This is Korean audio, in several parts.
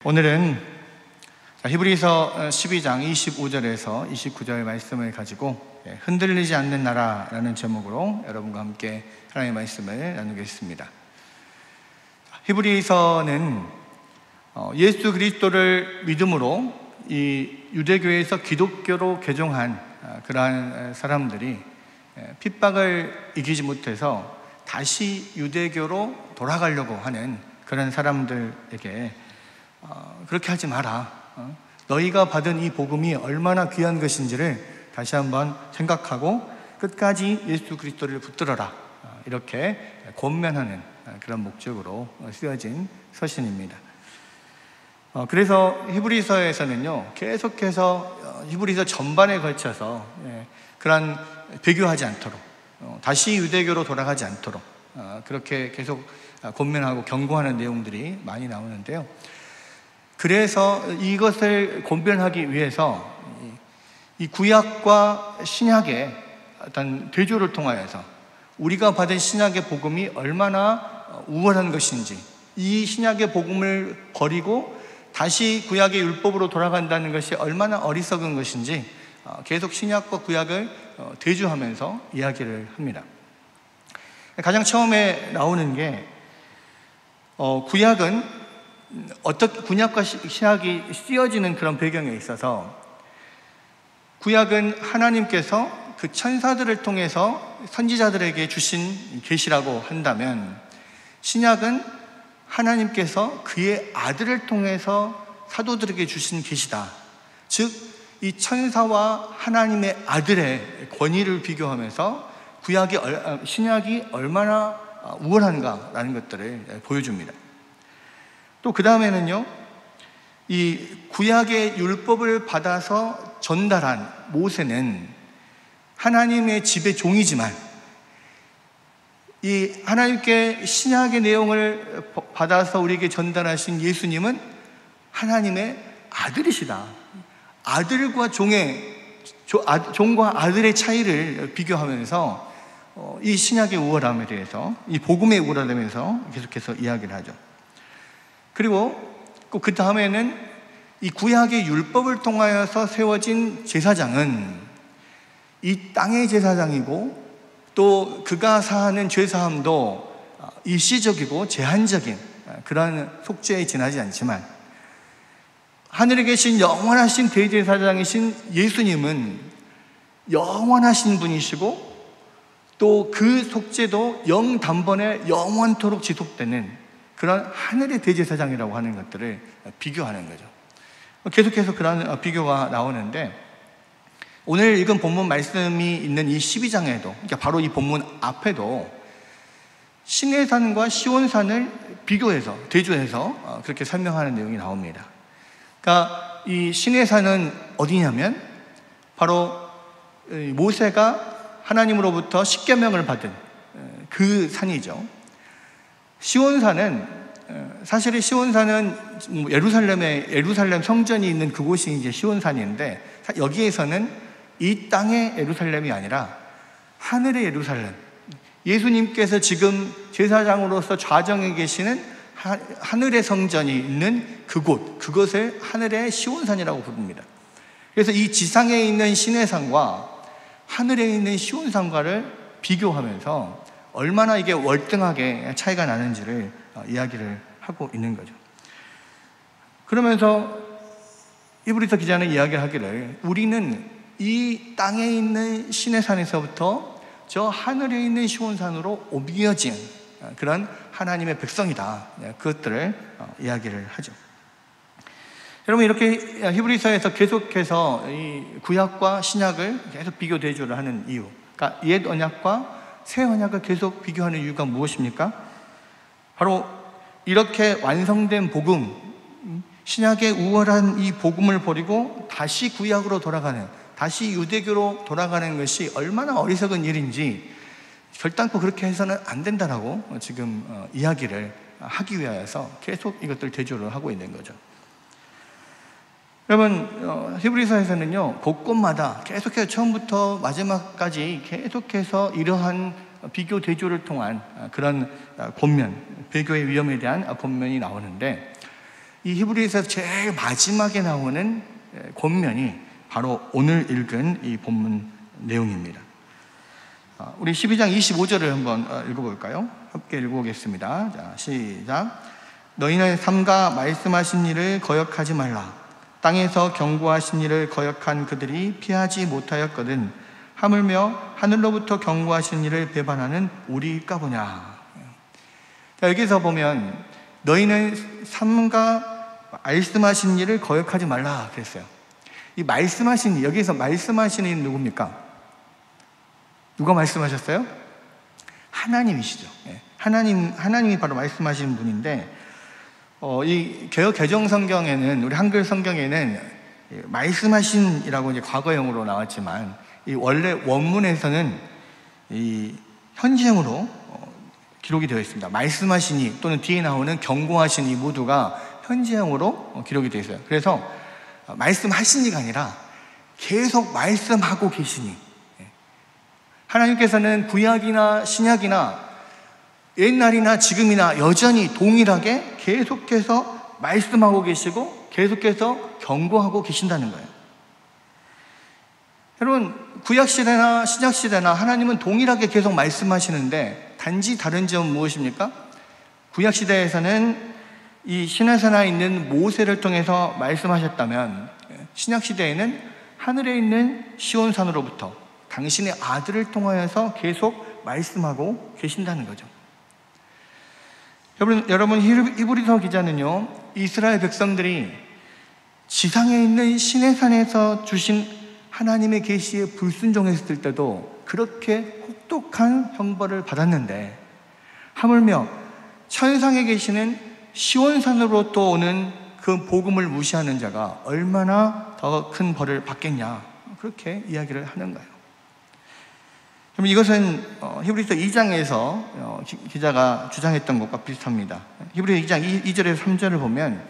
오늘은 히브리서 12장 25절에서 29절 말씀을 가지고 흔들리지 않는 나라라는 제목으로 여러분과 함께 하나님의 말씀을 나누겠습니다. 히브리서는 예수 그리스도를 믿음으로 이 유대교에서 기독교로 개종한 그러한 사람들이 핍박을 이기지 못해서 다시 유대교로 돌아가려고 하는 그런 사람들에게 그렇게 하지 마라. 너희가 받은 이 복음이 얼마나 귀한 것인지를 다시 한번 생각하고 끝까지 예수 그리스도를 붙들어라. 이렇게 권면하는 그런 목적으로 쓰여진 서신입니다. 그래서 히브리서에서는요, 계속해서 히브리서 전반에 걸쳐서 그런 배교하지 않도록, 다시 유대교로 돌아가지 않도록 그렇게 계속 권면하고 경고하는 내용들이 많이 나오는데요. 그래서 이것을 권변하기 위해서 이 구약과 신약의 어떤 대조를 통하여서 우리가 받은 신약의 복음이 얼마나 우월한 것인지, 이 신약의 복음을 버리고 다시 구약의 율법으로 돌아간다는 것이 얼마나 어리석은 것인지 계속 신약과 구약을 대조하면서 이야기를 합니다. 가장 처음에 나오는 게 구약은 어떻게 구약과 신약이 씌어지는 그런 배경에 있어서, 구약은 하나님께서 그 천사들을 통해서 선지자들에게 주신 계시라고 한다면, 신약은 하나님께서 그의 아들을 통해서 사도들에게 주신 계시다. 즉, 이 천사와 하나님의 아들의 권위를 비교하면서 신약이 얼마나 우월한가라는 것들을 보여줍니다. 또 그 다음에는요, 이 구약의 율법을 받아서 전달한 모세는 하나님의 집의 종이지만, 이 하나님께 신약의 내용을 받아서 우리에게 전달하신 예수님은 하나님의 아들이시다. 아들과 종과 아들의 차이를 비교하면서 이 신약의 우월함에 대해서, 이 복음의 우월함에 대해서 계속해서 이야기를 하죠. 그리고 그 다음에는 이 구약의 율법을 통하여서 세워진 제사장은 이 땅의 제사장이고, 또 그가 사하는 죄사함도 일시적이고 제한적인 그러한 속죄에 지나지 않지만, 하늘에 계신 영원하신 대제사장이신 예수님은 영원하신 분이시고, 또 그 속죄도 영단번에 영원토록 지속되는 그런 하늘의 대제사장이라고 하는 것들을 비교하는 거죠. 계속해서 그런 비교가 나오는데, 오늘 읽은 본문 말씀이 있는 이 12장에도, 그러니까 바로 이 본문 앞에도 시내산과 시온산을 비교해서, 대조해서 그렇게 설명하는 내용이 나옵니다. 그러니까 이 시내산은 어디냐면 바로 모세가 하나님으로부터 십계명을 받은 그 산이죠. 시온산은, 사실 시온산은 예루살렘 성전이 있는 그곳이 이제 시온산인데, 여기에서는 이 땅의 예루살렘이 아니라 하늘의 예루살렘, 예수님께서 지금 제사장으로서 좌정에 계시는 하늘의 성전이 있는 그것을 하늘의 시온산이라고 부릅니다. 그래서 이 지상에 있는 시내산과 하늘에 있는 시온산과를 비교하면서 얼마나 이게 월등하게 차이가 나는지를 이야기를 하고 있는 거죠. 그러면서 히브리서 기자는 이야기하기를, 우리는 이 땅에 있는 시내산에서부터 저 하늘에 있는 시온산으로 옮겨진 그런 하나님의 백성이다. 그것들을 이야기를 하죠. 여러분, 이렇게 히브리서에서 계속해서 이 구약과 신약을 계속 비교 대조를 하는 이유, 그러니까 옛 언약과 새 언약을 계속 비교하는 이유가 무엇입니까? 바로 이렇게 완성된 복음, 신약의 우월한 이 복음을 버리고 다시 구약으로 돌아가는, 다시 유대교로 돌아가는 것이 얼마나 어리석은 일인지 결단코 그렇게 해서는 안 된다라고 지금 이야기를 하기 위하여서 계속 이것들 대조를 하고 있는 거죠. 여러분, 히브리서에서는요, 곳곳마다 계속해서 처음부터 마지막까지 계속해서 이러한 비교 대조를 통한 그런 권면, 배교의 위험에 대한 권면이 나오는데, 이 히브리서 제일 마지막에 나오는 권면이 바로 오늘 읽은 이 본문 내용입니다. 우리 12장 25절을 한번 읽어볼까요? 함께 읽어보겠습니다. 자, 시작. 너희는 삼가 말씀하신 일을 거역하지 말라. 땅에서 경고하신 일을 거역한 그들이 피하지 못하였거든 하물며 하늘로부터 경고하신 일을 배반하는 우리일까 보냐. 자, 여기서 보면 너희는 삼가 말씀하신 일을 거역하지 말라 그랬어요. 이 말씀하신 일, 여기서 말씀하시는 이는 누굽니까? 누가 말씀하셨어요? 하나님이시죠. 하나님이 바로 말씀하시는 분인데, 이 개역 개정 성경에는, 우리 한글 성경에는 말씀하신이라고 이제 과거형으로 나왔지만, 이 원래 원문에서는 이 현재형으로 기록이 되어 있습니다. 말씀하시니 또는 뒤에 나오는 경고하시니 모두가 현재형으로 기록이 되어 있어요. 그래서 말씀하시니가 아니라 계속 말씀하고 계시니, 하나님께서는 구약이나 신약이나 옛날이나 지금이나 여전히 동일하게 계속해서 말씀하고 계시고 계속해서 경고하고 계신다는 거예요. 여러분, 구약시대나 신약시대나 하나님은 동일하게 계속 말씀하시는데 단지 다른 점은 무엇입니까? 구약시대에서는 이 시내산에 있는 모세를 통해서 말씀하셨다면, 신약시대에는 하늘에 있는 시온산으로부터 당신의 아들을 통하여서 계속 말씀하고 계신다는 거죠. 여러분 히브리서 기자는요, 이스라엘 백성들이 지상에 있는 시내산에서 주신 하나님의 계시에 불순종했을 때도 그렇게 혹독한 형벌을 받았는데, 하물며 천상에 계시는 시온산으로부터 오는 그 복음을 무시하는 자가 얼마나 더 큰 벌을 받겠냐, 그렇게 이야기를 하는 거예요. 그럼 이것은 히브리서 2장에서 기자가 주장했던 것과 비슷합니다. 히브리서 2장 2절에서 3절을 보면,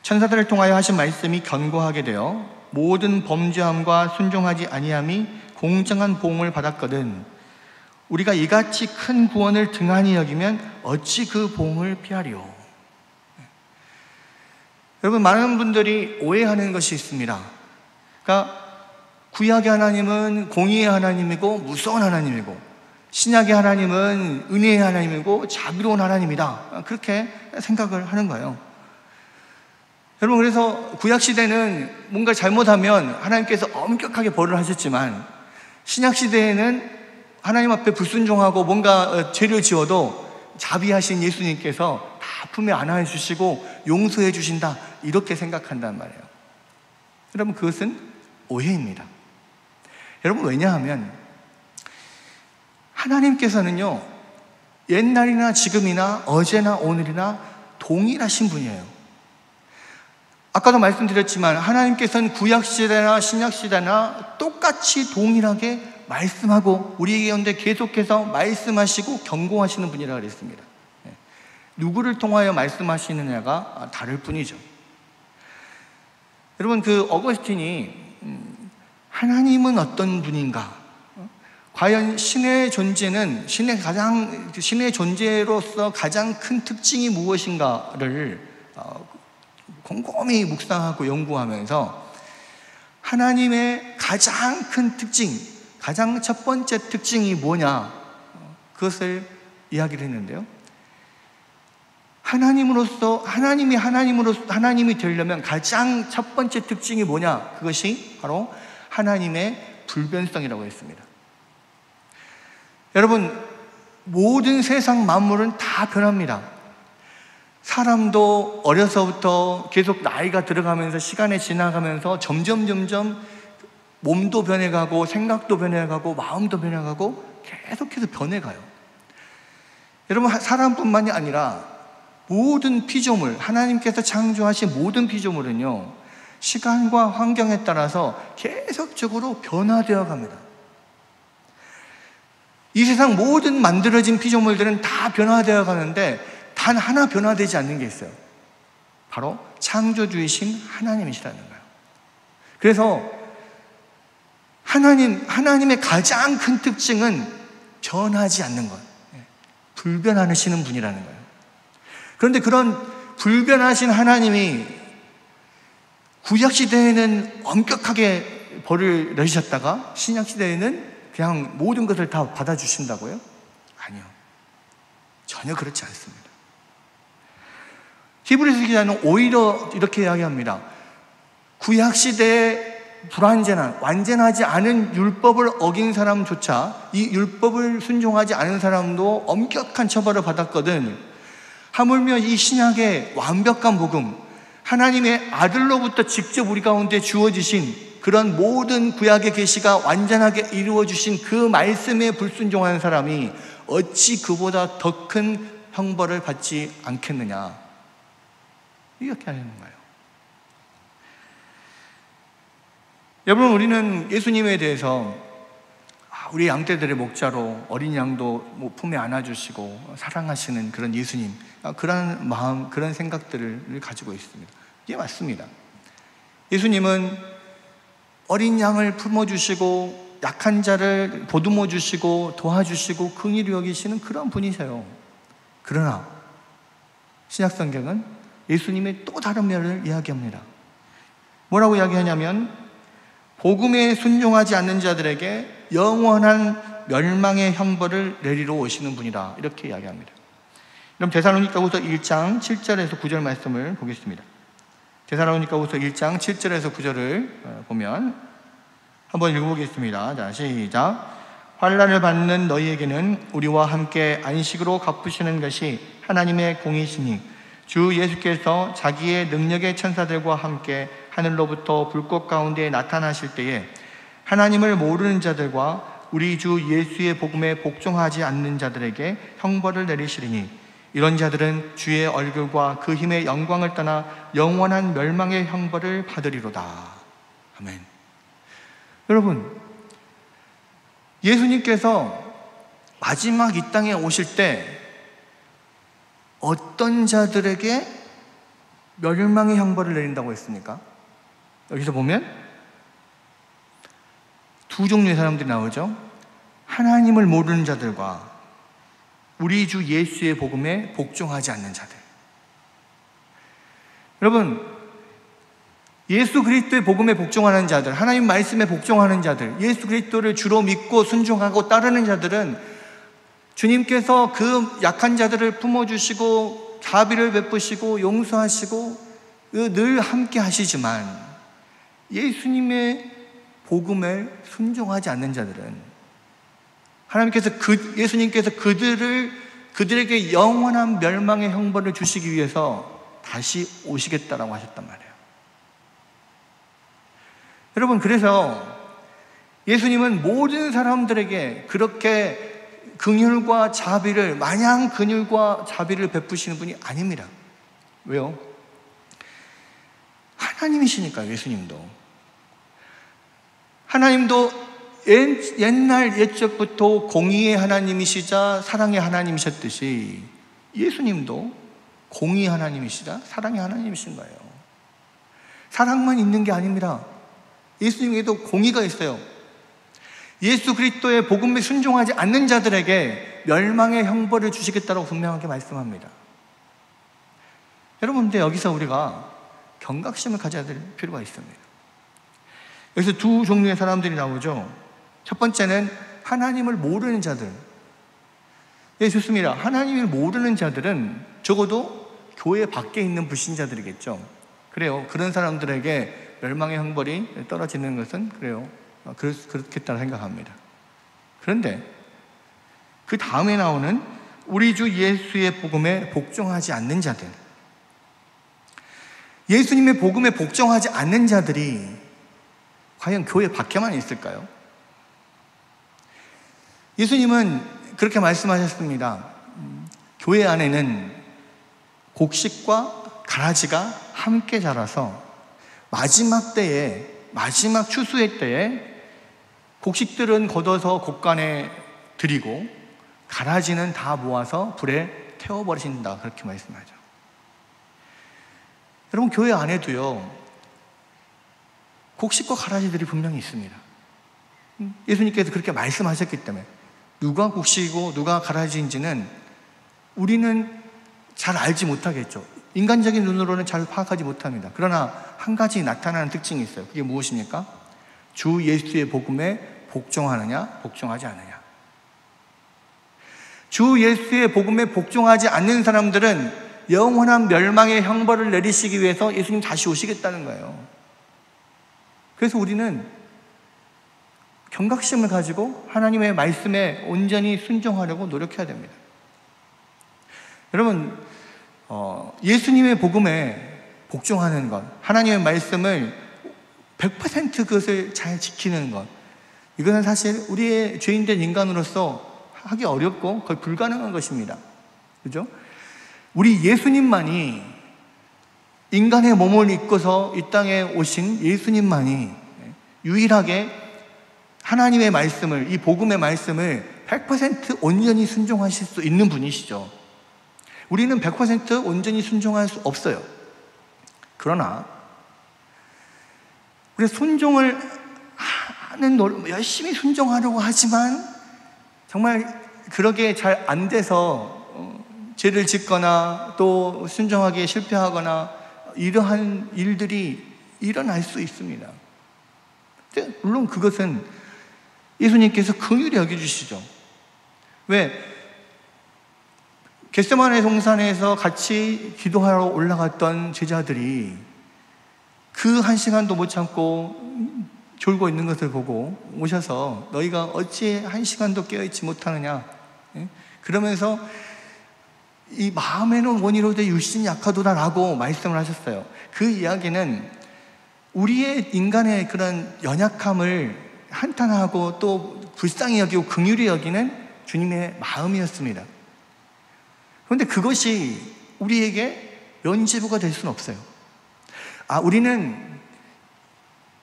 천사들을 통하여 하신 말씀이 견고하게 되어 모든 범죄함과 순종하지 아니함이 공정한 보응을 받았거든 우리가 이같이 큰 구원을 등한히 여기면 어찌 그 보응을 피하리요. 여러분, 많은 분들이 오해하는 것이 있습니다. 그러니까 구약의 하나님은 공의의 하나님이고 무서운 하나님이고, 신약의 하나님은 은혜의 하나님이고 자비로운 하나님이다, 그렇게 생각을 하는 거예요. 여러분, 그래서 구약시대는 뭔가 잘못하면 하나님께서 엄격하게 벌을 하셨지만, 신약시대에는 하나님 앞에 불순종하고 뭔가 죄를 지어도 자비하신 예수님께서 다 품에 안아해 주시고 용서해 주신다, 이렇게 생각한단 말이에요. 여러분, 그것은 오해입니다. 여러분, 왜냐하면 하나님께서는요, 옛날이나 지금이나 어제나 오늘이나 동일하신 분이에요. 아까도 말씀드렸지만 하나님께서는 구약시대나 신약시대나 똑같이 동일하게 말씀하고 우리 가운데 계속해서 말씀하시고 경고하시는 분이라고 그랬습니다. 누구를 통하여 말씀하시느냐가 다를 뿐이죠. 여러분, 그 어거스틴이 하나님은 어떤 분인가, 과연 신의 존재는 신의 존재로서 가장 큰 특징이 무엇인가를 곰곰이 묵상하고 연구하면서 하나님의 가장 큰 특징, 가장 첫 번째 특징이 뭐냐, 그것을 이야기를 했는데요. 하나님이 되려면 가장 첫 번째 특징이 뭐냐? 그것이 바로 하나님의 불변성이라고 했습니다. 여러분, 모든 세상 만물은 다 변합니다. 사람도 어려서부터 계속 나이가 들어가면서 시간이 지나가면서 점점 몸도 변해가고 생각도 변해가고 마음도 변해가고 계속해서 변해가요. 여러분, 사람뿐만이 아니라 모든 피조물, 하나님께서 창조하신 모든 피조물은요, 시간과 환경에 따라서 계속적으로 변화되어 갑니다. 이 세상 모든 만들어진 피조물들은 다 변화되어 가는데 단 하나 변화되지 않는 게 있어요. 바로 창조주이신 하나님이시라는 거예요. 그래서 하나님의 가장 큰 특징은 변하지 않는 것, 불변하시는 분이라는 거예요. 그런데 그런 불변하신 하나님이 구약시대에는 엄격하게 벌을 내리셨다가 신약시대에는 그냥 모든 것을 다 받아주신다고요? 아니요. 전혀 그렇지 않습니다. 히브리서 기자는 오히려 이렇게 이야기합니다. 구약시대에 불완전한, 완전하지 않은 율법을 어긴 사람조차 이 율법을 순종하지 않은 사람도 엄격한 처벌을 받았거든. 하물며 이 신약의 완벽한 복음, 하나님의 아들로부터 직접 우리 가운데 주어지신 그런 모든 구약의 계시가 완전하게 이루어주신 그 말씀에 불순종하는 사람이 어찌 그보다 더 큰 형벌을 받지 않겠느냐, 이렇게 하는 거예요. 여러분, 우리는 예수님에 대해서 우리 양떼들의 목자로 어린 양도 품에 안아주시고 사랑하시는 그런 예수님, 그런 마음, 그런 생각들을 가지고 있습니다. 이게 맞습니다. 예수님은 어린 양을 품어주시고 약한 자를 보듬어 주시고 도와주시고 긍휼히 여기시는 그런 분이세요. 그러나 신약성경은 예수님의 또 다른 면을 이야기합니다. 뭐라고 이야기하냐면 복음에 순종하지 않는 자들에게 영원한 멸망의 형벌을 내리러 오시는 분이다, 이렇게 이야기합니다. 그럼 데살로니가후서 1장 7절에서 9절 말씀을 보겠습니다. 데살로니가후서 1장 7절에서 9절을 보면 한번 읽어보겠습니다. 자, 시작. 환난을 받는 너희에게는 우리와 함께 안식으로 갚으시는 것이 하나님의 공이시니 주 예수께서 자기의 능력의 천사들과 함께 하늘로부터 불꽃 가운데 나타나실 때에 하나님을 모르는 자들과 우리 주 예수의 복음에 복종하지 않는 자들에게 형벌을 내리시리니 이런 자들은 주의 얼굴과 그 힘의 영광을 떠나 영원한 멸망의 형벌을 받으리로다. 아멘. 여러분, 예수님께서 마지막 이 땅에 오실 때 어떤 자들에게 멸망의 형벌을 내린다고 했습니까? 여기서 보면 두 종류의 사람들이 나오죠. 하나님을 모르는 자들과 우리 주 예수의 복음에 복종하지 않는 자들. 여러분, 예수 그리스도의 복음에 복종하는 자들, 하나님 말씀에 복종하는 자들, 예수 그리스도를 주로 믿고 순종하고 따르는 자들은 주님께서 그 약한 자들을 품어주시고 자비를 베푸시고 용서하시고 늘 함께 하시지만 예수님의 복음에 순종하지 않는 자들은 하나님께서 예수님께서 그들에게 영원한 멸망의 형벌을 주시기 위해서 다시 오시겠다라고 하셨단 말이에요. 여러분, 그래서 예수님은 모든 사람들에게 그렇게 긍휼과 자비를, 마냥 긍휼과 자비를 베푸시는 분이 아닙니다. 왜요? 하나님이시니까요. 예수님도 옛날 옛적부터 공의의 하나님이시자 사랑의 하나님이셨듯이 예수님도 공의 하나님이시자 사랑의 하나님이신 거예요. 사랑만 있는 게 아닙니다. 예수님에게도 공의가 있어요. 예수 그리스도의 복음에 순종하지 않는 자들에게 멸망의 형벌을 주시겠다고 분명하게 말씀합니다. 여러분, 근데 여기서 우리가 경각심을 가져야 될 필요가 있습니다. 여기서 두 종류의 사람들이 나오죠. 첫 번째는 하나님을 모르는 자들. 예, 좋습니다. 하나님을 모르는 자들은 적어도 교회 밖에 있는 불신자들이겠죠. 그래요. 그런 사람들에게 멸망의 형벌이 떨어지는 것은 그래요. 그렇겠다 생각합니다. 그런데 그 다음에 나오는 우리 주 예수의 복음에 복종하지 않는 자들, 예수님의 복음에 복종하지 않는 자들이 과연 교회 밖에만 있을까요? 예수님은 그렇게 말씀하셨습니다. 교회 안에는 곡식과 가라지가 함께 자라서 마지막 때에, 마지막 추수의 때에 곡식들은 걷어서 곡간에 드리고 가라지는 다 모아서 불에 태워버리신다, 그렇게 말씀하죠. 여러분, 교회 안에도요 곡식과 가라지들이 분명히 있습니다. 예수님께서 그렇게 말씀하셨기 때문에 누가 곡식이고 누가 가라지인지는 우리는 잘 알지 못하겠죠. 인간적인 눈으로는 잘 파악하지 못합니다. 그러나 한 가지 나타나는 특징이 있어요. 그게 무엇입니까? 주 예수의 복음에 복종하느냐, 복종하지 않느냐. 주 예수의 복음에 복종하지 않는 사람들은 영원한 멸망의 형벌을 내리시기 위해서 예수님 다시 오시겠다는 거예요. 그래서 우리는 경각심을 가지고 하나님의 말씀에 온전히 순종하려고 노력해야 됩니다. 여러분, 예수님의 복음에 복종하는 것, 하나님의 말씀을 100% 그것을 잘 지키는 것, 이것은 사실 우리의 죄인된 인간으로서 하기 어렵고 거의 불가능한 것입니다. 그죠? 우리 예수님만이, 인간의 몸을 입고서 이 땅에 오신 예수님만이 유일하게 하나님의 말씀을, 이 복음의 말씀을 100% 온전히 순종하실 수 있는 분이시죠. 우리는 100% 온전히 순종할 수 없어요. 그러나 우리 순종을 하는 열심히 순종하려고 하지만 정말 그러게 잘 안 돼서 죄를 짓거나 또 순종하기에 실패하거나 이러한 일들이 일어날 수 있습니다. 물론 그것은 예수님께서 긍휼히 여겨주시죠. 왜? 겟세마네 동산에서 같이 기도하러 올라갔던 제자들이 그 한 시간도 못 참고 졸고 있는 것을 보고 오셔서 너희가 어찌 한 시간도 깨어있지 못하느냐, 그러면서 이 마음에는 원이로되 육신이 약하도다라고 말씀을 하셨어요. 그 이야기는 우리의 인간의 그런 연약함을 한탄하고 또 불쌍히 여기고 긍휼히 여기는 주님의 마음이었습니다. 그런데 그것이 우리에게 면죄부가 될 수는 없어요. 우리는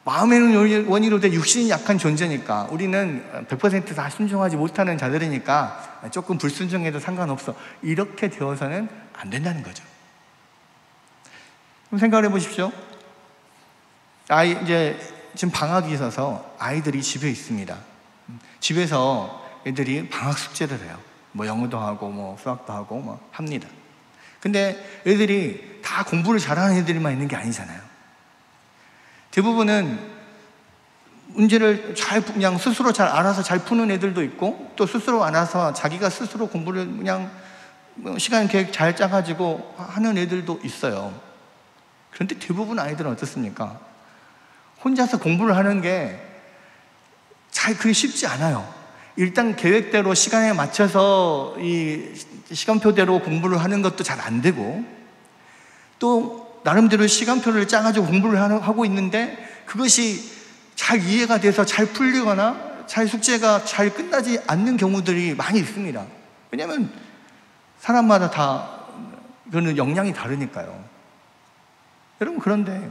마음에는 원이로되 육신이 약한 존재니까, 우리는 100% 다 순종하지 못하는 자들이니까 조금 불순종해도 상관없어, 이렇게 되어서는 안 된다는 거죠. 그럼 생각을 해보십시오. 이제 지금 방학이 있어서 아이들이 집에 있습니다. 집에서 애들이 방학 숙제를 해요. 뭐 영어도 하고 뭐 수학도 하고 뭐 합니다. 근데 애들이 다 공부를 잘하는 애들만 있는 게 아니잖아요. 대부분은 문제를 그냥 스스로 잘 알아서 잘 푸는 애들도 있고, 또 스스로 알아서 자기가 스스로 공부를 그냥 시간 계획 잘 짜가지고 하는 애들도 있어요. 그런데 대부분 아이들은 어떻습니까? 혼자서 공부를 하는 게 그게 쉽지 않아요. 일단 계획대로 시간에 맞춰서 이 시간표대로 공부를 하는 것도 잘 안 되고, 또 나름대로 시간표를 짜가지고 공부를 하고 있는데 그것이 잘 이해가 돼서 잘 풀리거나 잘 숙제가 잘 끝나지 않는 경우들이 많이 있습니다. 왜냐하면 사람마다 다 그거는 역량이 다르니까요. 여러분, 그런데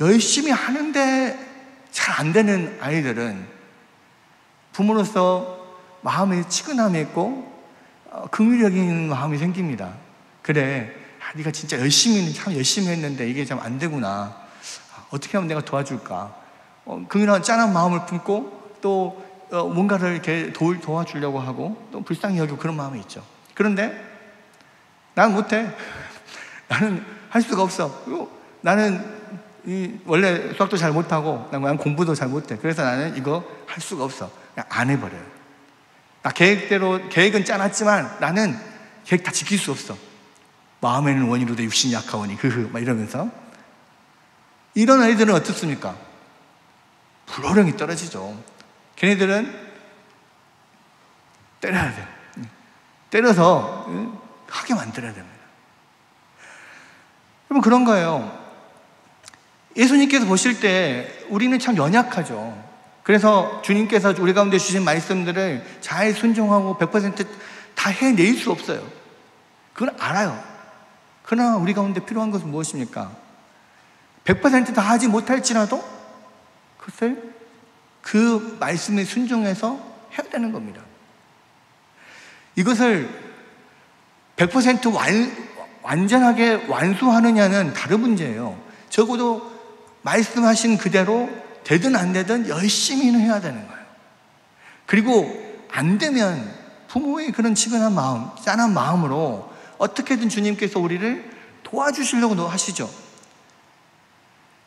열심히 하는데 잘 안 되는 아이들은 부모로서 마음에 치근함이 있고 긍휼히 여기는 마음이 생깁니다. 그래, 네가 진짜 참 열심히 했는데 이게 참 안 되구나. 어떻게 하면 내가 도와줄까? 긍휼한 짠한 마음을 품고 또 뭔가를 이렇게 도와주려고 하고 또 불쌍히 여기고 그런 마음이 있죠. 그런데 나는 못해. 나는 할 수가 없어. 나는 원래 수학도 잘 못하고 난 공부도 잘 못해. 그래서 나는 이거 할 수가 없어. 그냥 안 해버려요. 나 계획은 짜놨지만 나는 계획 다 지킬 수 없어. 마음에는 원이로되 육신이 약하오니 막 이러면서. 이런 아이들은 어떻습니까? 불호령이 떨어지죠. 걔네들은 때려야 돼요. 때려서 하게 만들어야 됩니다. 여러분, 그런 거예요. 예수님께서 보실 때 우리는 참 연약하죠. 그래서 주님께서 우리 가운데 주신 말씀들을 잘 순종하고 100% 다 해낼 수 없어요. 그건 알아요. 그러나 우리 가운데 필요한 것은 무엇입니까? 100% 다 하지 못할지라도 그것을 그 말씀에 순종해서 해야 되는 겁니다. 이것을 100% 완전하게 완수하느냐는 다른 문제예요. 적어도 말씀하신 그대로 되든 안 되든 열심히는 해야 되는 거예요. 그리고 안 되면 부모의 그런 치근한 마음, 짠한 마음으로 어떻게든 주님께서 우리를 도와주시려고 하시죠.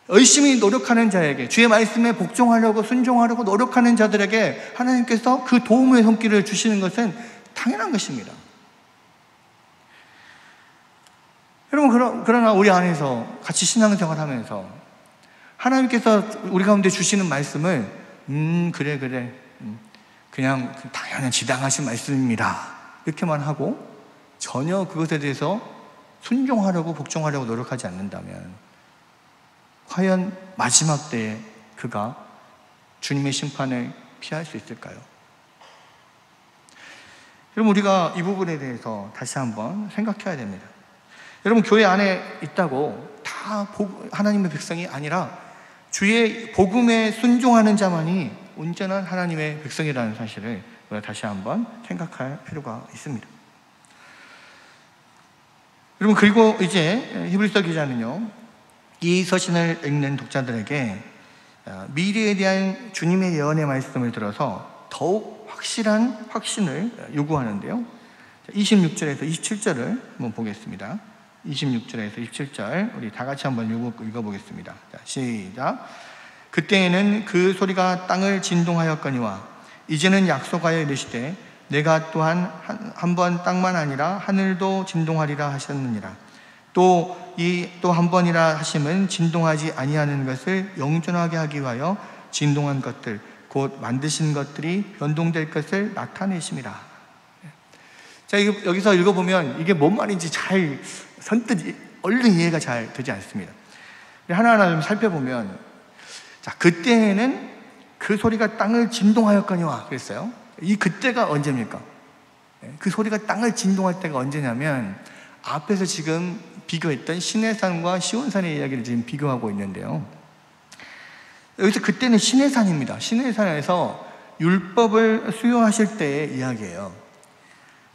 열심히 노력하는 자에게, 주의 말씀에 복종하려고 순종하려고 노력하는 자들에게 하나님께서 그 도움의 손길을 주시는 것은 당연한 것입니다. 여러분, 그러나 우리 안에서 같이 신앙생활 하면서 하나님께서 우리 가운데 주시는 말씀을 그래 그냥 당연한 지당하신 말씀입니다 이렇게만 하고 전혀 그것에 대해서 순종하려고 복종하려고 노력하지 않는다면 과연 마지막 때에 그가 주님의 심판을 피할 수 있을까요? 여러분, 우리가 이 부분에 대해서 다시 한번 생각해야 됩니다. 여러분, 교회 안에 있다고 다 하나님의 백성이 아니라 주의 복음에 순종하는 자만이 온전한 하나님의 백성이라는 사실을 우리가 다시 한번 생각할 필요가 있습니다. 여러분, 그리고 이제 히브리서 기자는요, 이 서신을 읽는 독자들에게 미래에 대한 주님의 예언의 말씀을 들어서 더욱 확실한 확신을 요구하는데요. 26절에서 27절을 한번 보겠습니다. 26절에서 27절 우리 다 같이 한번 읽어보겠습니다. 자, 시작. 그때에는 그 소리가 땅을 진동하였거니와 이제는 약속하여 이르시되 내가 또한 한 번 땅만 아니라 하늘도 진동하리라 하셨느니라. 또 한 번이라 하심은 진동하지 아니하는 것을 영존하게 하기 위하여 진동한 것들 곧 만드신 것들이 변동될 것을 나타내심이라. 자, 여기서 읽어보면 이게 뭔 말인지 잘 선뜻 얼른 이해가 잘 되지 않습니다. 하나하나 좀 살펴보면, 자, 그때에는 그 소리가 땅을 진동하였거니와 그랬어요. 이 그때가 언제입니까? 그 소리가 땅을 진동할 때가 언제냐면 앞에서 지금 비교했던 시내산과 시온산의 이야기를 지금 비교하고 있는데요. 여기서 그때는 시내산입니다. 시내산에서 율법을 수여하실 때의 이야기예요.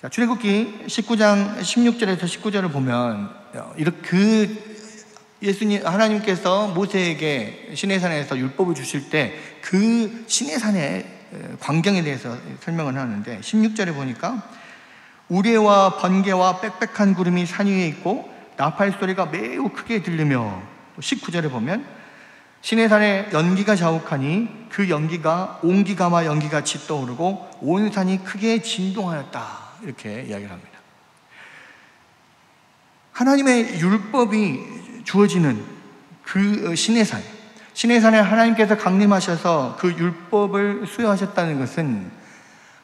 자, 출애굽기 19장 16절에서 19절을 보면 이렇게 하나님께서 모세에게 시내산에서 율법을 주실 때 그 시내산의 광경에 대해서 설명을 하는데 16절에 보니까 우레와 번개와 빽빽한 구름이 산 위에 있고 나팔 소리가 매우 크게 들리며, 19절에 보면 시내산에 연기가 자욱하니 그 연기가 온기가마 연기같이 떠오르고 온 산이 크게 진동하였다, 이렇게 이야기를 합니다. 하나님의 율법이 주어지는 그 시내산에 하나님께서 강림하셔서 그 율법을 수여하셨다는 것은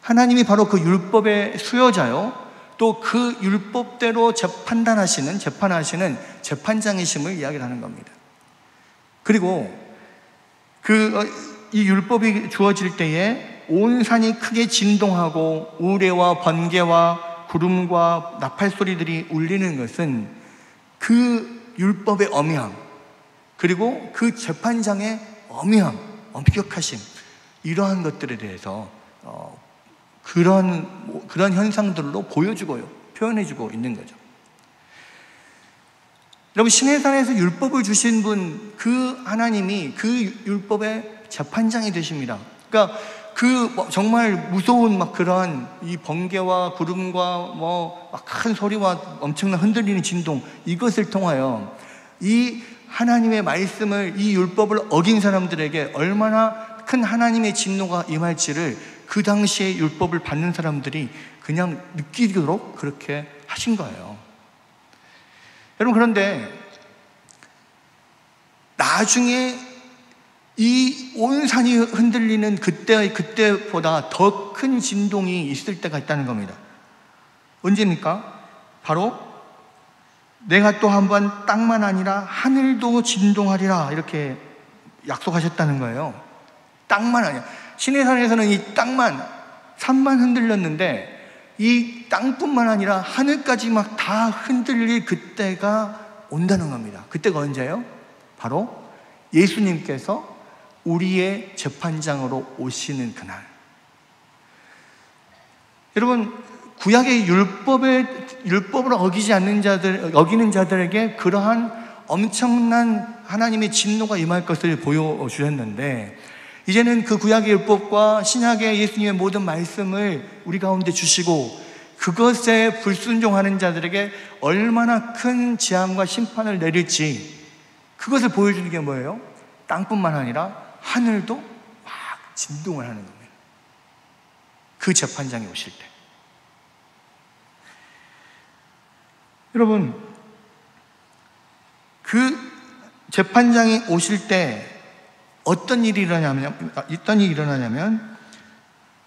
하나님이 바로 그 율법의 수여자요, 또 그 율법대로 재판하시는 재판장이심을 이야기를 하는 겁니다. 그리고 이 율법이 주어질 때에 온 산이 크게 진동하고 우레와 번개와 구름과 나팔 소리들이 울리는 것은 그 율법의 엄미함, 그리고 그 재판장의 엄미함, 엄격하심, 이러한 것들에 대해서 그런 현상들로 보여주고요, 표현해주고 있는 거죠. 여러분, 시내산에서 율법을 주신 분, 그 하나님이 그 율법의 재판장이 되십니다. 그러니까 정말 무서운 그러한 이 번개와 구름과 큰 소리와 엄청난 흔들리는 진동, 이것을 통하여 이 하나님의 말씀을, 이 율법을 어긴 사람들에게 얼마나 큰 하나님의 진노가 임할지를 그 당시에 율법을 받는 사람들이 그냥 느끼도록 그렇게 하신 거예요. 여러분, 그런데 나중에 이 온 산이 흔들리는 그때보다 더 큰 진동이 있을 때가 있다는 겁니다. 언제입니까? 바로 내가 또 한 번 땅만 아니라 하늘도 진동하리라, 이렇게 약속하셨다는 거예요. 땅만 아니라, 시내산에서는 이 산만 흔들렸는데 이 땅뿐만 아니라 하늘까지 다 흔들릴 그때가 온다는 겁니다. 그때가 언제예요? 바로 예수님께서 우리의 재판장으로 오시는 그날. 여러분, 구약의 율법을 어기는 자들에게 그러한 엄청난 하나님의 진노가 임할 것을 보여주셨는데, 이제는 그 구약의 율법과 신약의 예수님의 모든 말씀을 우리 가운데 주시고 그것에 불순종하는 자들에게 얼마나 큰 재앙과 심판을 내릴지, 그것을 보여주는 게 뭐예요? 땅뿐만 아니라 하늘도 막 진동을 하는 겁니다. 그 재판장이 오실 때. 여러분, 그 재판장이 오실 때 어떤 일이 일어나냐면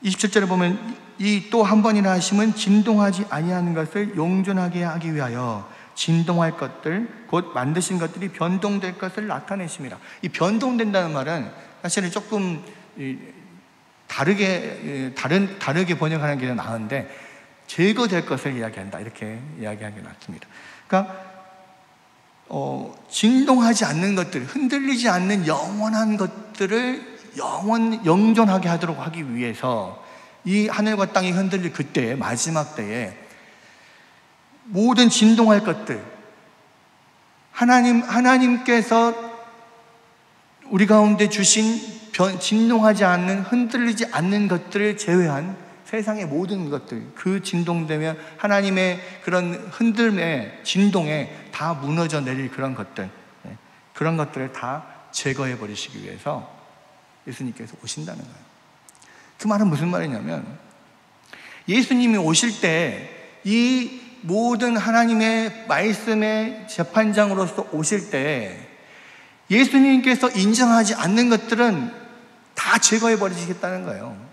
27절에 보면 이 또 한 번이나 하심은 진동하지 아니하는 것을 용존하게 하기 위하여 진동할 것들 곧 만드신 것들이 변동될 것을 나타내십니다. 이 변동된다는 말은 사실은 조금 다르게 번역하는 게 나은데, 제거될 것을 이야기한다, 이렇게 이야기하는 게 낫습니다. 그러니까 진동하지 않는 것들, 흔들리지 않는 영원한 것들을 영존하게 하도록 하기 위해서 이 하늘과 땅이 흔들릴 그때에, 마지막 때에 모든 진동할 것들, 하나님께서 우리 가운데 주신 진동하지 않는, 흔들리지 않는 것들을 제외한 세상의 모든 것들, 그 진동되면 하나님의 그런 흔들림에, 진동에 다 무너져 내릴 그런 것들, 그런 것들을 다 제거해 버리시기 위해서 예수님께서 오신다는 거예요. 그 말은 무슨 말이냐면, 예수님이 오실 때 이 모든 하나님의 말씀의 재판장으로서 오실 때 예수님께서 인정하지 않는 것들은 다 제거해 버리시겠다는 거예요.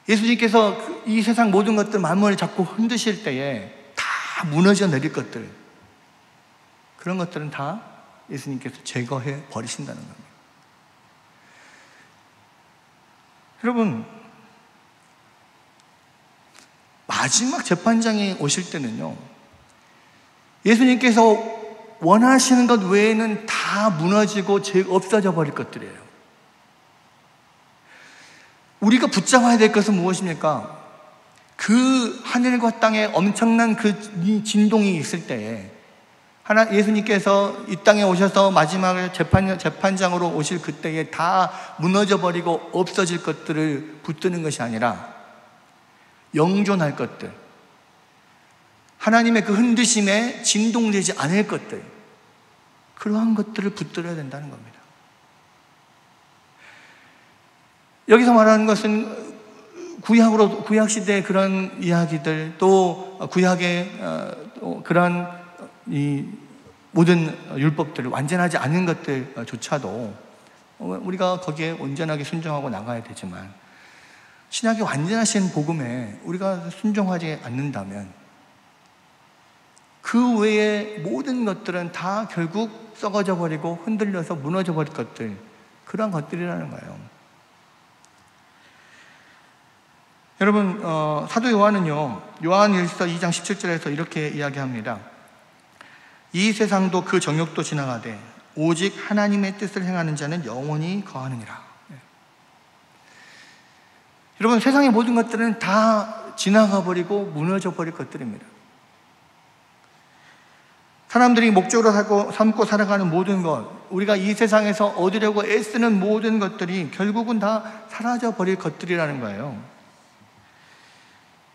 예수님께서 이 세상 모든 것들 만물을 자꾸 흔드실 때에 다 무너져 내릴 것들, 그런 것들은 다 예수님께서 제거해 버리신다는 겁니다. 여러분, 마지막 재판장이 오실 때는요, 예수님께서 원하시는 것 외에는 다 무너지고 없어져 버릴 것들이에요. 우리가 붙잡아야 될 것은 무엇입니까? 그 하늘과 땅에 엄청난 그 진동이 있을 때에 예수님께서 이 땅에 오셔서 마지막에 재판장으로 오실 그때에 다 무너져 버리고 없어질 것들을 붙드는 것이 아니라 영존할 것들, 하나님의 그 흔드심에 진동되지 않을 것들, 그러한 것들을 붙들어야 된다는 겁니다. 여기서 말하는 것은 구약 시대의 그런 이야기들, 또 구약의 그런 이 모든 율법들을 완전하지 않은 것들조차도 우리가 거기에 온전하게 순종하고 나가야 되지만, 신약의 완전하신 복음에 우리가 순종하지 않는다면 그 외의 모든 것들은 다 결국 썩어져 버리고 흔들려서 무너져 버릴 것들, 그런 것들이라는 거예요. 여러분, 사도 요한은요, 요한일서 2장 17절에서 이렇게 이야기합니다. 이 세상도 그 정욕도 지나가되 오직 하나님의 뜻을 행하는 자는 영원히 거하느니라. 여러분, 세상의 모든 것들은 다 지나가 버리고 무너져 버릴 것들입니다. 사람들이 목적으로 삼고 살아가는 모든 것, 우리가 이 세상에서 얻으려고 애쓰는 모든 것들이 결국은 다 사라져 버릴 것들이라는 거예요.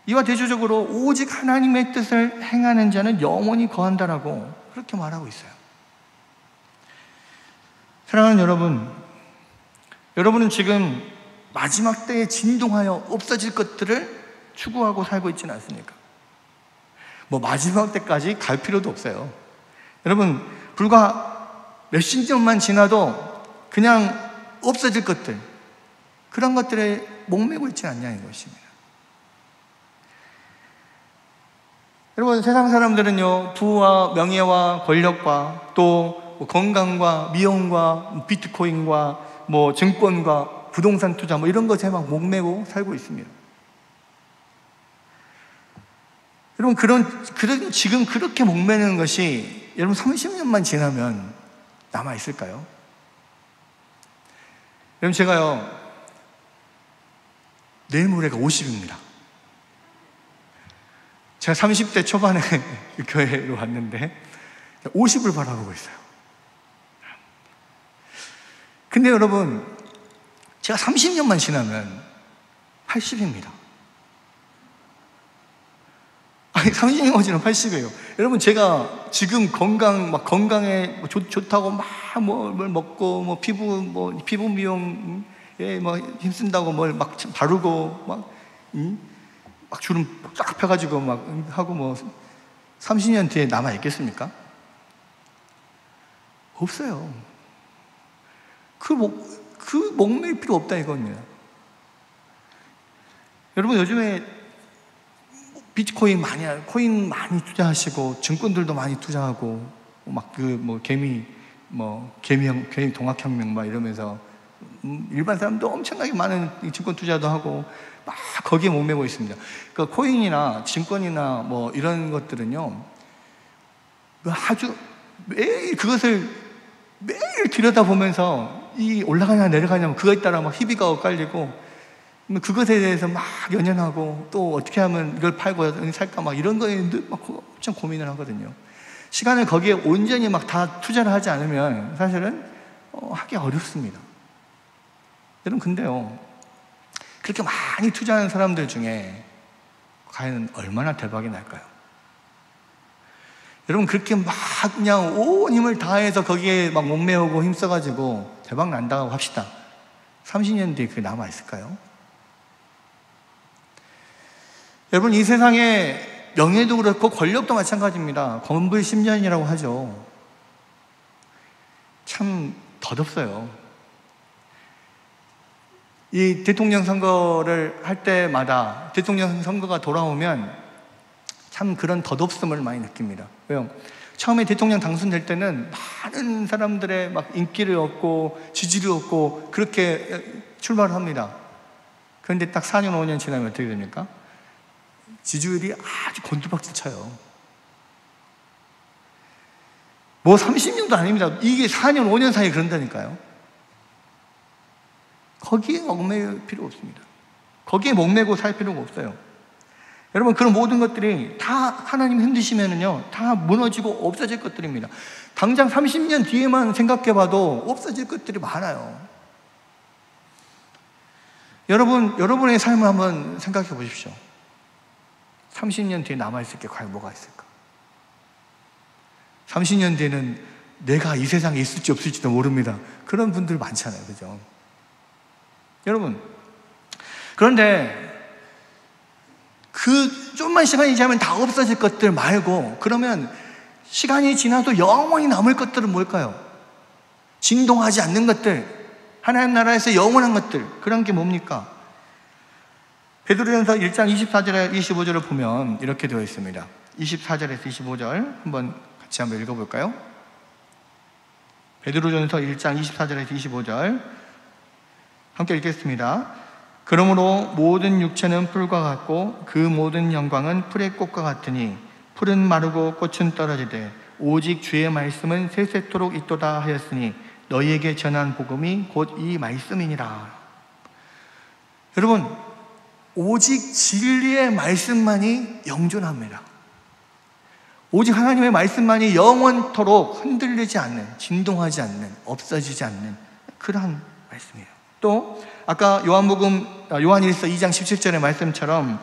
이와 대조적으로 오직 하나님의 뜻을 행하는 자는 영원히 거한다라고 그렇게 말하고 있어요. 사랑하는 여러분, 여러분은 지금 마지막 때에 진동하여 없어질 것들을 추구하고 살고 있지는 않습니까? 마지막 때까지 갈 필요도 없어요. 여러분, 불과 몇십 년만 지나도 그냥 없어질 것들, 그런 것들에 목매고 있지 않냐는 것입니다. 여러분, 세상 사람들은요, 부와 명예와 권력과 또 건강과 미용과 비트코인과 증권과 부동산 투자 이런 것에 막 목매고 살고 있습니다. 여러분, 지금 그렇게 목매는 것이 여러분 30년만 지나면 남아있을까요? 여러분, 제가요, 내일 모레가 50입니다. 제가 30대 초반에 교회로 왔는데 50을 바라보고 있어요. 근데 여러분, 제가 30년만 지나면 80입니다. 아니, 30년 지나 80이에요. 여러분, 제가 지금 건강에 좋다고 뭘 먹고, 피부 미용에 힘쓴다고 뭘 바르고, 주름 쫙 펴가지고 하고 30년 뒤에 남아있겠습니까? 없어요. 그 목매일 필요 없다 이겁니다. 여러분, 요즘에 비트코인 코인 많이 투자하시고, 증권들도 많이 투자하고, 개미 동학혁명 이러면서, 일반 사람도 엄청나게 많은 증권 투자도 하고, 거기에 목매고 있습니다. 그러니까 코인이나 증권이나 이런 것들은요, 아주 그것을 매일 들여다보면서 올라가냐 내려가냐 그거에 따라 희비가 엇갈리고, 그것에 대해서 연연하고, 또 어떻게 하면 이걸 팔고 살까 이런 거에 엄청 고민을 하거든요. 시간을 거기에 온전히 다 투자를 하지 않으면 사실은 하기 어렵습니다. 여러분, 근데요, 그렇게 많이 투자하는 사람들 중에 과연 얼마나 대박이 날까요? 여러분, 그렇게 그냥 온 힘을 다해서 거기에 목매우고 힘써가지고 대박 난다고 합시다. 30년 뒤에 그게 남아있을까요? 여러분, 이 세상에 명예도 그렇고 권력도 마찬가지입니다. 건불 10년이라고 하죠. 참 덧없어요. 이 대통령 선거를 할 때마다 대통령 선거가 돌아오면 참 그런 덧없음을 많이 느낍니다. 왜요? 처음에 대통령 당선될 때는 많은 사람들의 인기를 얻고 지지를 얻고 그렇게 출발을 합니다. 그런데 딱 4년, 5년 지나면 어떻게 됩니까? 지지율이 아주 곤두박질 쳐요. 30년도 아닙니다. 이게 4년, 5년 사이에 그런다니까요. 거기에 목매일 필요 없습니다. 거기에 목매고 살 필요가 없어요. 여러분, 그런 모든 것들이 다 하나님 힘드시면은요, 다 무너지고 없어질 것들입니다. 당장 30년 뒤에만 생각해봐도 없어질 것들이 많아요. 여러분의 삶을 한번 생각해 보십시오. 30년 뒤에 남아있을 게 과연 뭐가 있을까? 30년 뒤에는 내가 이 세상에 있을지 없을지도 모릅니다. 그런 분들 많잖아요. 그죠? 여러분, 그런데 좀만 시간이 지나면 다 없어질 것들 말고, 그러면 시간이 지나도 영원히 남을 것들은 뭘까요? 진동하지 않는 것들, 하나님 나라에서 영원한 것들, 그런 게 뭡니까? 베드로전서 1장 24절에 25절을 보면 이렇게 되어 있습니다. 24절에서 25절 같이 한번 읽어볼까요? 베드로전서 1장 24절에서 25절 함께 읽겠습니다. 그러므로 모든 육체는 풀과 같고 그 모든 영광은 풀의 꽃과 같으니 풀은 마르고 꽃은 떨어지되 오직 주의 말씀은 세세토록 있도다 하였으니 너희에게 전한 복음이 곧 이 말씀이니라. 여러분, 오직 진리의 말씀만이 영존합니다. 오직 하나님의 말씀만이 영원토록 흔들리지 않는, 진동하지 않는, 없어지지 않는 그러한 말씀이에요. 또 아까 요한일서 2장 17절의 말씀처럼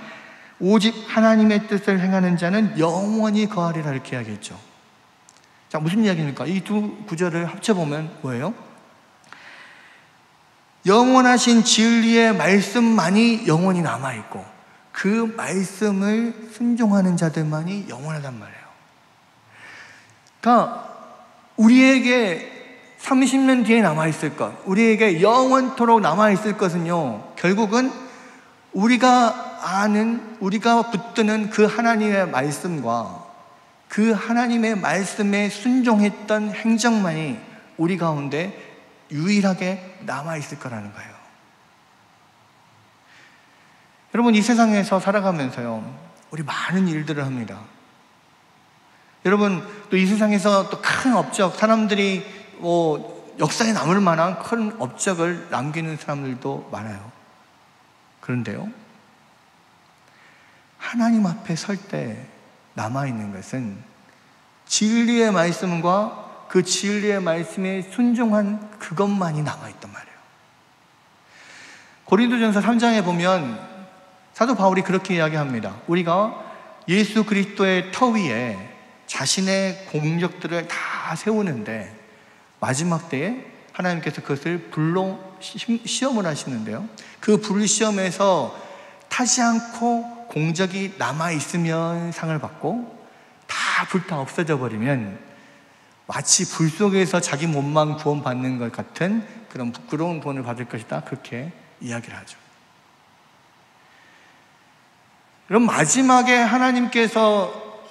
오직 하나님의 뜻을 행하는 자는 영원히 거하리라 이렇게 이야기했죠. 자, 무슨 이야기입니까? 이 두 구절을 합쳐보면 뭐예요? 영원하신 진리의 말씀만이 영원히 남아있고 그 말씀을 순종하는 자들만이 영원하단 말이에요. 그러니까 우리에게 30년 뒤에 남아있을 것, 우리에게 영원토록 남아있을 것은요, 결국은 우리가 아는, 우리가 붙드는 그 하나님의 말씀과 그 하나님의 말씀에 순종했던 행정만이 우리 가운데 유일하게 남아있을 거라는 거예요. 여러분, 이 세상에서 살아가면서요, 우리 많은 일들을 합니다. 여러분, 또 이 세상에서 또 큰 업적, 사람들이 역사에 남을 만한 큰 업적을 남기는 사람들도 많아요. 그런데요, 하나님 앞에 설 때 남아있는 것은 진리의 말씀과 그 진리의 말씀에 순종한 그것만이 남아있단 말이에요. 고린도전서 3장에 보면 사도 바울이 그렇게 이야기합니다. 우리가 예수 그리스도의 터 위에 자신의 공적들을 다 세우는데 마지막 때에 하나님께서 그것을 불로 시험을 하시는데요. 그 불 시험에서 타지 않고 공적이 남아있으면 상을 받고 다 불타 없어져 버리면 마치 불 속에서 자기 몸만 구원받는 것 같은 그런 부끄러운 구원을 받을 것이다, 그렇게 이야기를 하죠. 그럼 마지막에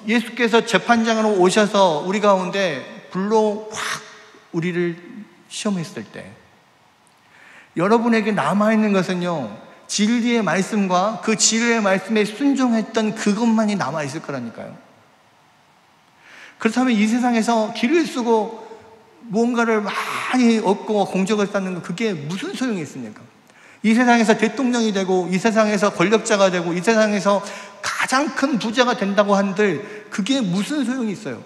예수께서 재판장으로 오셔서 우리 가운데 불로 확 우리를 시험했을 때 여러분에게 남아있는 것은요, 진리의 말씀과 그 진리의 말씀에 순종했던 그것만이 남아있을 거라니까요. 그렇다면 이 세상에서 길을 쓰고 무언가를 많이 얻고 공적을 쌓는 거, 그게 무슨 소용이 있습니까? 이 세상에서 대통령이 되고 이 세상에서 권력자가 되고 이 세상에서 가장 큰 부자가 된다고 한들 그게 무슨 소용이 있어요?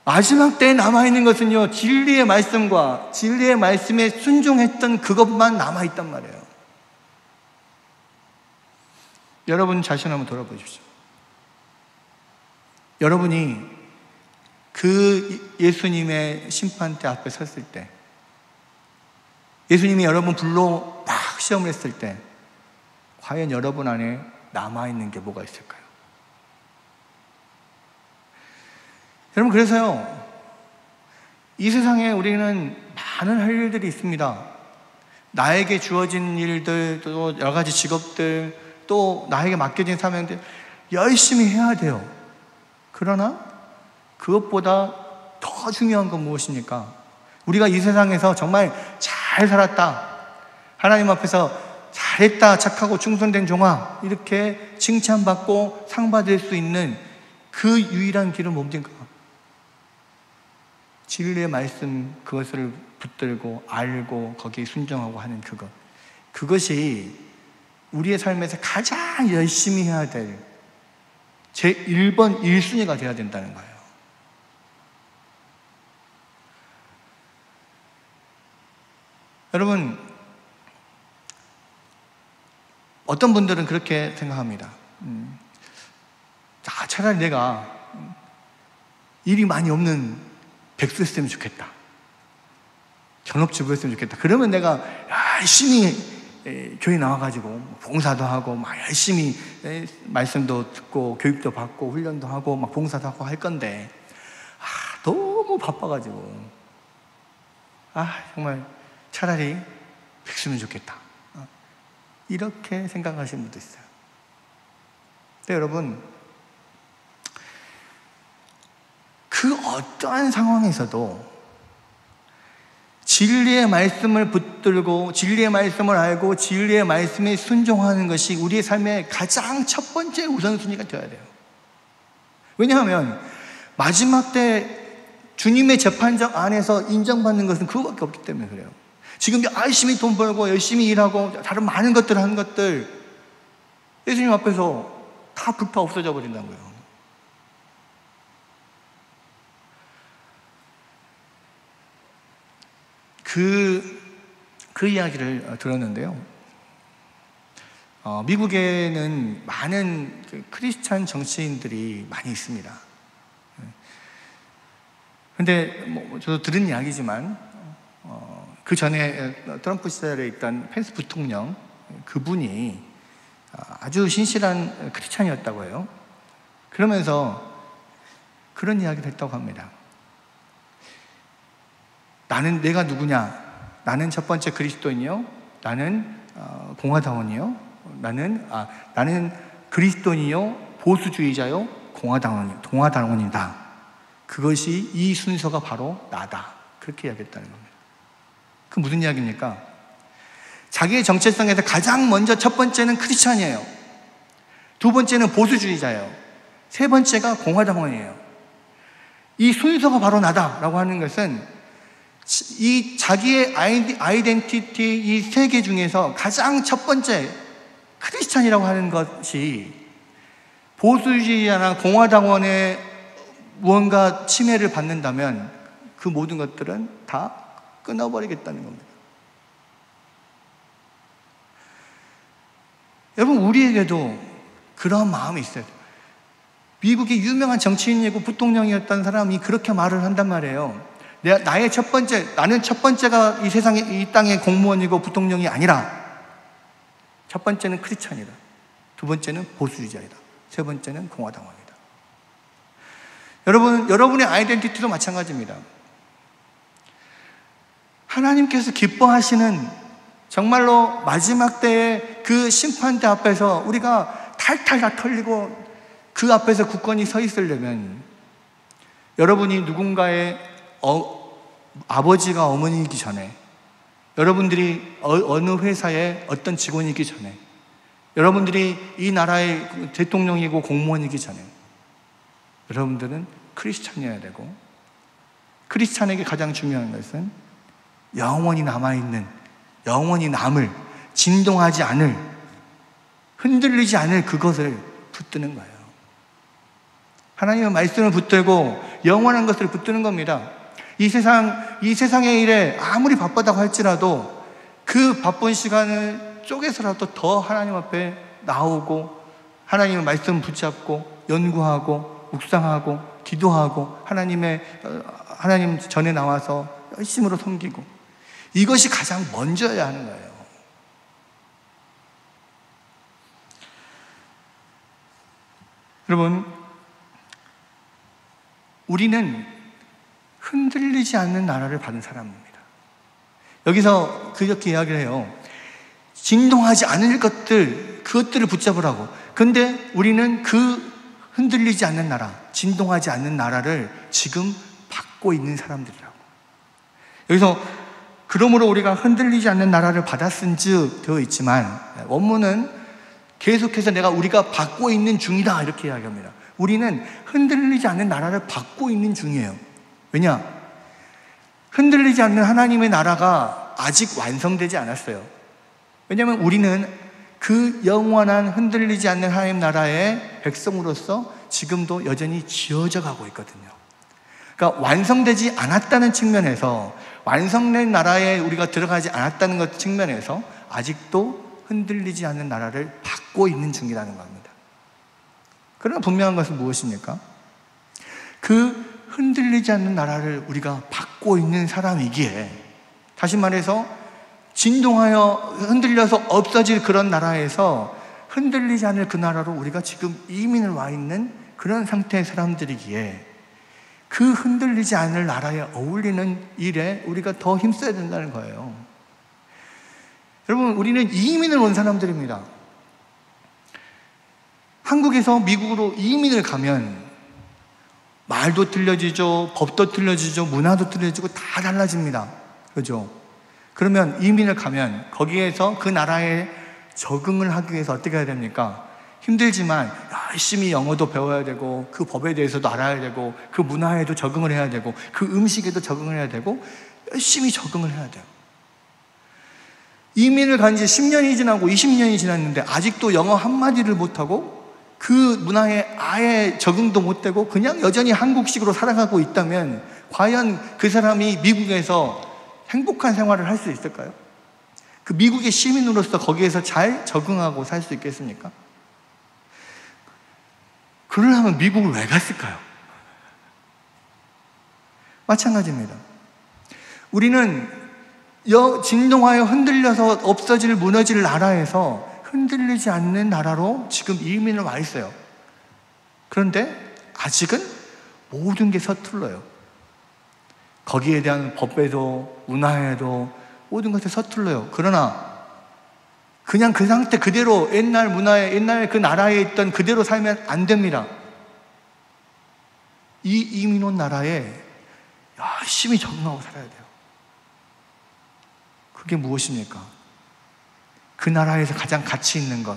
마지막 때에 남아있는 것은요, 진리의 말씀과 진리의 말씀에 순종했던 그것만 남아있단 말이에요. 여러분 자신 한번 돌아보십시오. 여러분이 그 예수님의 심판대 앞에 섰을 때, 예수님이 여러분 불로 막 시험을 했을 때 과연 여러분 안에 남아있는 게 뭐가 있을까요? 여러분, 그래서요, 이 세상에 우리는 많은 할 일들이 있습니다. 나에게 주어진 일들, 또 여러 가지 직업들, 또 나에게 맡겨진 사명들 열심히 해야 돼요. 그러나 그것보다 더 중요한 건 무엇입니까? 우리가 이 세상에서 정말 잘 살았다, 하나님 앞에서 잘했다, 착하고 충성된 종아, 이렇게 칭찬받고 상 받을 수 있는 그 유일한 길은 뭡니까? 진리의 말씀, 그것을 붙들고 알고 거기에 순종하고 하는 그것이 우리의 삶에서 가장 열심히 해야 될 제 1번 1순위가 되어야 된다는 거예요. 여러분, 어떤 분들은 그렇게 생각합니다. 차라리 내가 일이 많이 없는 백수였으면 좋겠다, 전업주부였으면 좋겠다. 그러면 내가 열심히 교회 나와가지고 봉사도 하고 막 열심히 말씀도 듣고 교육도 받고 훈련도 하고 막 봉사도 하고 할 건데 너무 바빠가지고 정말 차라리 백수면 좋겠다, 이렇게 생각하시는 분도 있어요. 근데 여러분, 그 어떠한 상황에서도 진리의 말씀을 붙들고 진리의 말씀을 알고 진리의 말씀에 순종하는 것이 우리의 삶의 가장 첫 번째 우선순위가 되어야 돼요. 왜냐하면 마지막 때 주님의 재판장 안에서 인정받는 것은 그거밖에 없기 때문에 그래요. 지금 열심히 돈 벌고 열심히 일하고 다른 많은 것들을 하는 것들, 예수님 앞에서 다 불타 없어져 버린다고요. 그 이야기를 들었는데요. 미국에는 많은 크리스찬 정치인들이 많이 있습니다. 근데 저도 들은 이야기지만 그 전에 트럼프 시절에 있던 펜스 부통령, 그분이 아주 신실한 크리스찬이었다고 해요. 그러면서 그런 이야기를 했다고 합니다. 내가 누구냐? 나는 첫 번째 그리스도인이요, 나는 공화당원이요, 나는 그리스도인이요, 보수주의자요, 공화당원이다. 그것이, 이 순서가 바로 나다, 그렇게 이야기했다는 겁니다. 그 무슨 이야기입니까? 자기의 정체성에서 가장 먼저 첫 번째는 크리스찬이에요, 두 번째는 보수주의자예요, 세 번째가 공화당원이에요. 이 순서가 바로 나다라고 하는 것은 이 자기의 아이덴티티, 이 세 개 중에서 가장 첫 번째 크리스찬이라고 하는 것이 보수주의자나 공화당원의 무언가 침해를 받는다면 그 모든 것들은 다 끊어버리겠다는 겁니다. 여러분, 우리에게도 그런 마음이 있어요. 미국의 유명한 정치인이고 부통령이었던 사람이 그렇게 말을 한단 말이에요. 나는 첫 번째가 이 세상에, 이 땅의 공무원이고 부통령이 아니라 첫 번째는 크리스찬이다. 두 번째는 보수주의자이다. 세 번째는 공화당원이다. 여러분의 아이덴티티도 마찬가지입니다. 하나님께서 기뻐하시는 정말로 마지막 때의 그 심판대 앞에서 우리가 탈탈 다 털리고 그 앞에서 굳건히 서 있으려면 여러분이 누군가의 아버지가 어머니이기 전에, 여러분들이 어느 회사의 어떤 직원이기 전에, 여러분들이 이 나라의 대통령이고 공무원이기 전에 여러분들은 크리스찬이어야 되고, 크리스찬에게 가장 중요한 것은 영원히 남아있는, 영원히 남을, 진동하지 않을, 흔들리지 않을 그것을 붙드는 거예요. 하나님의 말씀을 붙들고 영원한 것을 붙드는 겁니다. 이 세상의 일에 아무리 바쁘다고 할지라도 그 바쁜 시간을 쪼개서라도 더 하나님 앞에 나오고 하나님의 말씀 붙잡고 연구하고 묵상하고 기도하고 하나님 전에 나와서 열심으로 섬기고, 이것이 가장 먼저여야 하는 거예요. 여러분, 우리는 흔들리지 않는 나라를 받은 사람입니다. 여기서 그렇게 이야기를 해요. 진동하지 않을 그것들을 붙잡으라고. 근데 우리는 그 흔들리지 않는 나라, 진동하지 않는 나라를 지금 받고 있는 사람들이라고. 여기서 그러므로 우리가 흔들리지 않는 나라를 받았은즉 되어 있지만, 원문은 계속해서 우리가 받고 있는 중이다 이렇게 이야기합니다. 우리는 흔들리지 않는 나라를 받고 있는 중이에요. 왜냐? 흔들리지 않는 하나님의 나라가 아직 완성되지 않았어요. 왜냐하면 우리는 그 영원한 흔들리지 않는 하나님 나라의 백성으로서 지금도 여전히 지어져 가고 있거든요. 그러니까 완성되지 않았다는 측면에서, 완성된 나라에 우리가 들어가지 않았다는 것 측면에서 아직도 흔들리지 않는 나라를 받고 있는 중이라는 겁니다. 그러나 분명한 것은 무엇입니까? 그 흔들리지 않는 나라를 우리가 받고 있는 사람이기에, 다시 말해서 진동하여 흔들려서 없어질 그런 나라에서 흔들리지 않을 그 나라로 우리가 지금 이민을 와 있는 그런 상태의 사람들이기에, 그 흔들리지 않을 나라에 어울리는 일에 우리가 더 힘써야 된다는 거예요. 여러분, 우리는 이민을 온 사람들입니다. 한국에서 미국으로 이민을 가면 말도 틀려지죠, 법도 틀려지죠, 문화도 틀려지고 다 달라집니다. 그죠? 그러면 이민을 가면 거기에서 그 나라에 적응을 하기 위해서 어떻게 해야 됩니까? 힘들지만 열심히 영어도 배워야 되고, 그 법에 대해서도 알아야 되고, 그 문화에도 적응을 해야 되고, 그 음식에도 적응을 해야 되고, 열심히 적응을 해야 돼요. 이민을 간 지 10년이 지나고 20년이 지났는데 아직도 영어 한마디를 못하고 그 문화에 아예 적응도 못되고 그냥 여전히 한국식으로 살아가고 있다면 과연 그 사람이 미국에서 행복한 생활을 할 수 있을까요? 그 미국의 시민으로서 거기에서 잘 적응하고 살 수 있겠습니까? 그러려면 미국을 왜 갔을까요? 마찬가지입니다. 우리는 진동하여 흔들려서 없어질, 무너질 나라에서 흔들리지 않는 나라로 지금 이민을 와 있어요. 그런데 아직은 모든 게 서툴러요. 거기에 대한 법에도 문화에도 모든 것이 서툴러요. 그러나 그냥 그 상태 그대로 옛날 문화에, 옛날 그 나라에 있던 그대로 살면 안 됩니다. 이 이민 온 나라에 열심히 적응하고 살아야 돼요. 그게 무엇입니까? 그 나라에서 가장 가치 있는 것,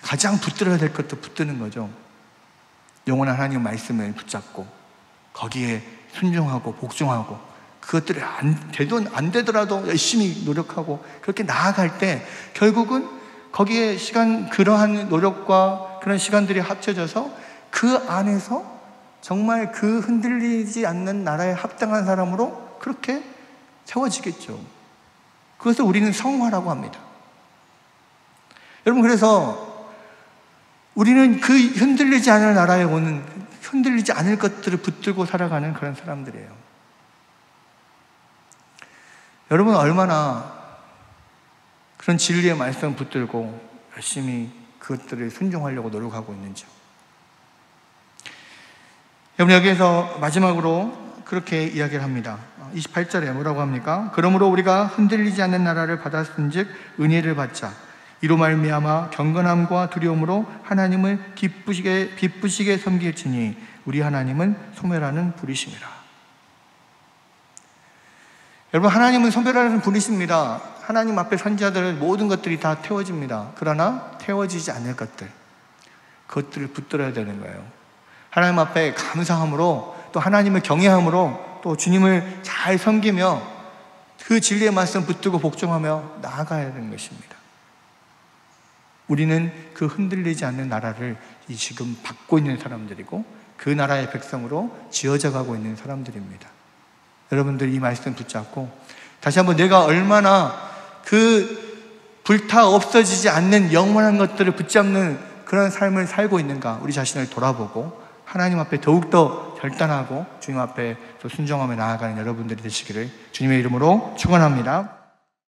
가장 붙들어야 될 것도 붙드는 거죠. 영원한 하나님 말씀을 붙잡고 거기에 순종하고 복종하고, 그것들이 안 되더라도 열심히 노력하고 그렇게 나아갈 때 결국은 거기에 그러한 노력과 그런 시간들이 합쳐져서 그 안에서 정말 그 흔들리지 않는 나라에 합당한 사람으로 그렇게 세워지겠죠. 그것을 우리는 성화라고 합니다. 여러분, 그래서 우리는 그 흔들리지 않을 나라에 오는, 흔들리지 않을 것들을 붙들고 살아가는 그런 사람들이에요. 여러분, 얼마나 그런 진리의 말씀 붙들고 열심히 그것들을 순종하려고 노력하고 있는지요. 여러분, 여기에서 마지막으로 그렇게 이야기를 합니다. 28절에 뭐라고 합니까? 그러므로 우리가 흔들리지 않는 나라를 받았은즉 은혜를 받자. 이로 말미암아 경건함과 두려움으로 하나님을 기쁘시게 섬길지니 우리 하나님은 소멸하는 분이십니다. 여러분, 하나님은 소멸하는 분이십니다. 하나님 앞에 선지자들 모든 것들이 다 태워집니다. 그러나 태워지지 않을 것들, 그것들을 붙들어야 되는 거예요. 하나님 앞에 감사함으로, 또 하나님을 경외함으로, 또 주님을 잘 섬기며 그 진리의 말씀 붙들고 복종하며 나아가야 되는 것입니다. 우리는 그 흔들리지 않는 나라를 지금 받고 있는 사람들이고 그 나라의 백성으로 지어져 가고 있는 사람들입니다. 여러분들 이 말씀 붙잡고 다시 한번 내가 얼마나 그 불타 없어지지 않는 영원한 것들을 붙잡는 그런 삶을 살고 있는가, 우리 자신을 돌아보고 하나님 앞에 더욱더 결단하고 주님 앞에 또 순종하며 나아가는 여러분들이 되시기를 주님의 이름으로 축원합니다.